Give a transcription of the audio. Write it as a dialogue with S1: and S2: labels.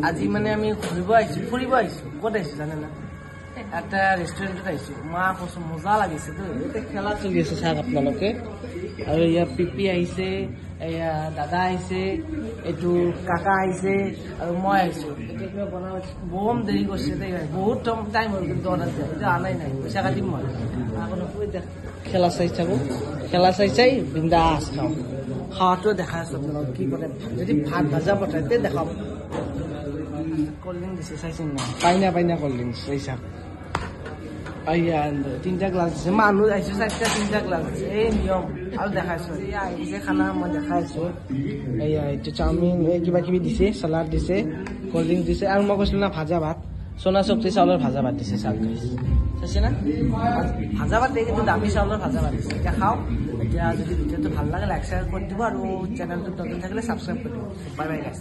S1: আজি মানে আমি ফুৰিব আহিছো ক'ত আহিছো জানে না এটা ৰেষ্টুৰেণ্টত আহিছো মা কৈছো মজা লাগিছে তো এতিয়া খেলা চলি আছে চাওক আপোনালোকে আৰু ইয়াৰ পিপি আহিছে এয়া দাদা আহিছে এইটো কাকা আহিছে আৰু মই আহিছো এতিয়া কিবা বনাব বম দেৰি কৰিছে বহুত টাইম হ'ল কিন্তু অৰ্ডাৰ দিয়া এতিয়া আনাই নাই পইচা কাটিম মই আকৌ খেলা চাই থাকো খেলা চাই বিন্দাছ খাওঁ খাওয়াটো দেখা আছো আপোনালোক কি কৰে যদি ভাত ভাজা পঠায় তে দেখাব কোল্ড ড্রিঙ্ক দিছে চাইছেন না পাইনা কোল্ড ড্রিঙ্ক চাইছা আইয়া তিনটা গ্লাস দিছে মানুহ আহিছে চাৰিটা তিনটা গ্লাস দিছে এই নিয়ম আৰু দেখাইছো এয়া আহিছে খানা মই দেখাইছো এয়া এইটো চাওমিন কিবা কিবি দিছে চালাড দিছে কোল্ড ড্রিঙ্ক দিছে আৰু মই কৈছিলো না ভাজা ভাত সোনা চব্জি চাউলৰ ভাজা ভাত দিছে চাওক চাইছে না ভাজা ভাত কিন্তু দামী চাউলৰ ভাজা ভাত দিছে এতিয়া খাওঁ এতিয়া যদি ভিডিঅ'টো ভাল লাগে লাইক শ্বেয়াৰ কৰি দিব আৰু চেনেলটো নতুন থাকিলে ছাবস্ক্ৰাইব কৰি দিব বাই বাই গাইছ